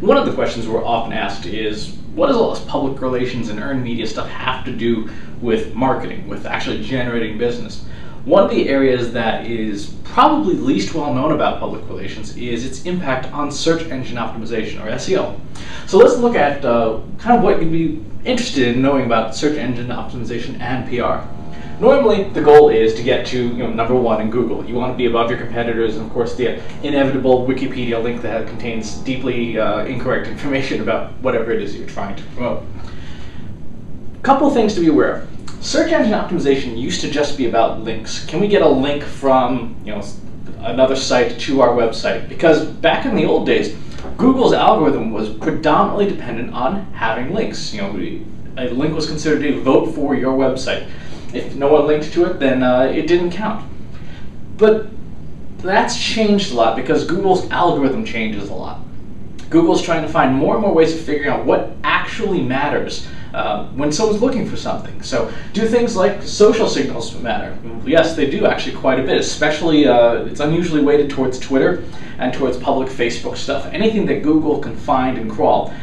One of the questions we're often asked is, what does all this public relations and earned media stuff have to do with marketing, with actually generating business? One of the areas that is probably least well known about public relations is its impact on search engine optimization, or SEO. So let's look at kind of what you'd be interested in knowing about search engine optimization and PR. Normally, the goal is to get to number one in Google. You want to be above your competitors, and of course the inevitable Wikipedia link that contains deeply incorrect information about whatever it is you're trying to promote. A couple of things to be aware of. Search engine optimization used to just be about links. Can we get a link from another site to our website? Because back in the old days, Google's algorithm was predominantly dependent on having links. A link was considered a vote for your website. If no one linked to it, then it didn't count. But that's changed a lot because Google's algorithm changes a lot. Google's trying to find more and more ways of figuring out what actually matters when someone's looking for something. So do things like social signals matter? Yes, they do actually quite a bit, especially it's unusually weighted towards Twitter and towards public Facebook stuff. Anything that Google can find and crawl.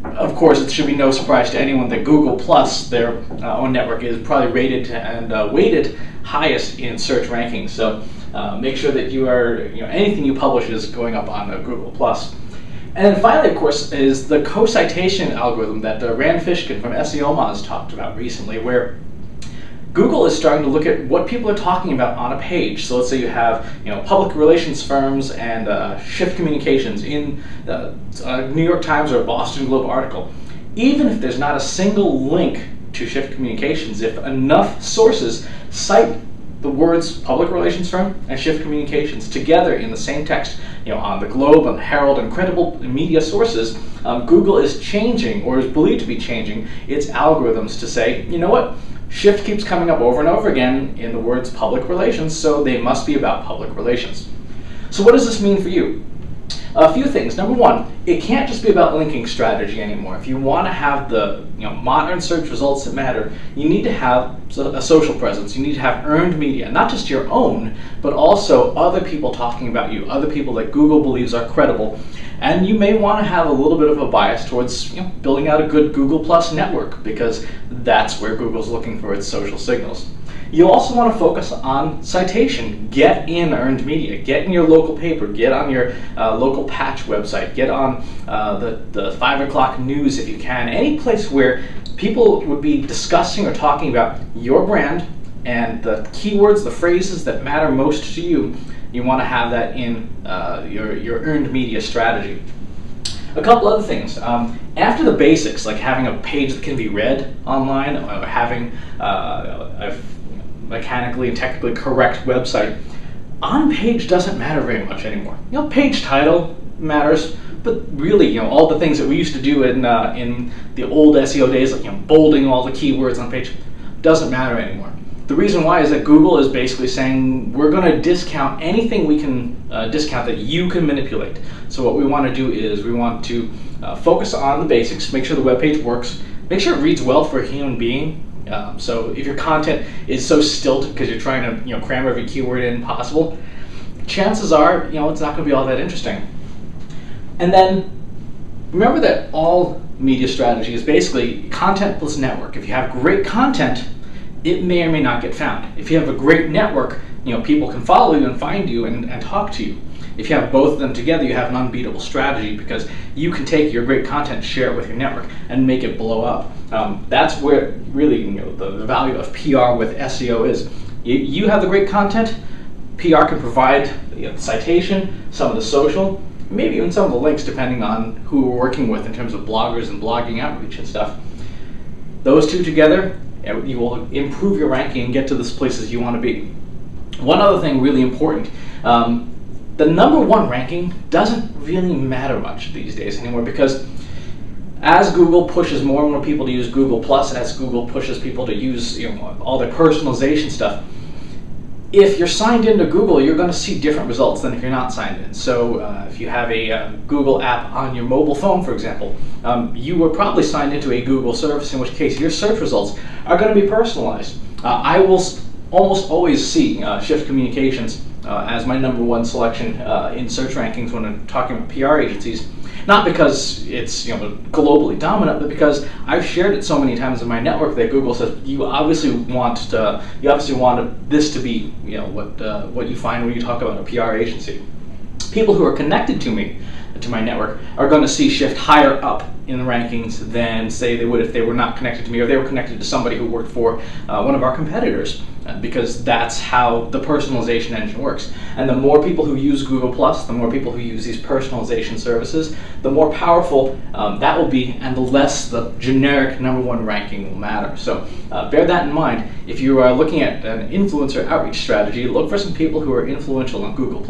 Of course, it should be no surprise to anyone that Google Plus, their own network, is probably rated and weighted highest in search rankings. So make sure that you are, anything you publish is going up on Google Plus. And then finally, of course, is the co-citation algorithm that Rand Fishkin from SEO Moz talked about recently, where Google is starting to look at what people are talking about on a page. So let's say you have public relations firms and Shift Communications in a New York Times or a Boston Globe article. Even if there's not a single link to Shift Communications, if enough sources cite the words public relations firm and Shift Communications together in the same text, on the Globe, on the Herald, and credible media sources, Google is changing, or is believed to be changing, its algorithms to say, you know what? Shift keeps coming up over and over again in the words public relations, so they must be about public relations. So what does this mean for you? A few things. Number one, it can't just be about linking strategy anymore. If you want to have the modern search results that matter, you need to have a social presence. You need to have earned media, not just your own, but also other people talking about you, other people that Google believes are credible. And you may want to have a little bit of a bias towards building out a good Google Plus network, because that's where Google's looking for its social signals. You also want to focus on citation. Get in earned media. Get in your local paper. Get on your local patch website. Get on the 5 o'clock news if you can. Any place where people would be discussing or talking about your brand and the keywords, the phrases that matter most to you. You want to have that in your earned media strategy. A couple other things. After the basics, like having a page that can be read online, or having a mechanically and technically correct website, on-page doesn't matter very much anymore. Page title matters, but really, all the things that we used to do in the old SEO days, like bolding all the keywords on page, doesn't matter anymore. The reason why is that Google is basically saying we're going to discount anything we can discount that you can manipulate. So what we want to do is we want to focus on the basics, make sure the web page works, make sure it reads well for a human being. So if your content is so stilted because you're trying to cram every keyword in possible, chances are it's not going to be all that interesting. And then remember that all media strategy is basically content plus network. If you have great content, it may or may not get found. If you have a great network, people can follow you and find you and talk to you. If you have both of them together, you have an unbeatable strategy, because you can take your great content, share it with your network, and make it blow up. That's where really the value of PR with SEO is. You have the great content, PR can provide the citation, some of the social, maybe even some of the links depending on who we're working with in terms of bloggers and blogging outreach and stuff. Those two together, you will improve your ranking and get to the places you want to be. One other thing really important, the number one ranking doesn't really matter much these days anymore, because as Google pushes more and more people to use Google Plus, as Google pushes people to use all their personalization stuff, if you're signed into Google, you're going to see different results than if you're not signed in. So if you have a Google app on your mobile phone, for example, you were probably signed into a Google service, in which case your search results are going to be personalized. I will almost always see Shift Communications as my number one selection in search rankings when I'm talking with PR agencies. Not because it's globally dominant, but because I've shared it so many times in my network that Google says you obviously want this to be what you find when you talk about a PR agency. People who are connected to me, to my network, are going to see Shift higher up in the rankings than, say, they would if they were not connected to me, or they were connected to somebody who worked for one of our competitors, because that's how the personalization engine works. And the more people who use Google+, the more people who use these personalization services, the more powerful that will be, and the less the generic #1 ranking will matter. So bear that in mind. If you are looking at an influencer outreach strategy, look for some people who are influential on Google+,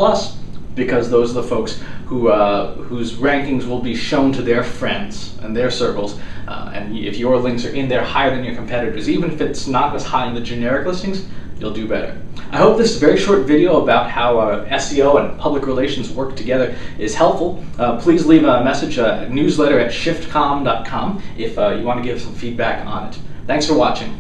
because those are the folks whose rankings will be shown to their friends and their circles. And if your links are in there higher than your competitors, even if it's not as high in the generic listings, you'll do better. I hope this very short video about how SEO and public relations work together is helpful. Please leave a message, a newsletter at shiftcom.com if you want to give some feedback on it. Thanks for watching.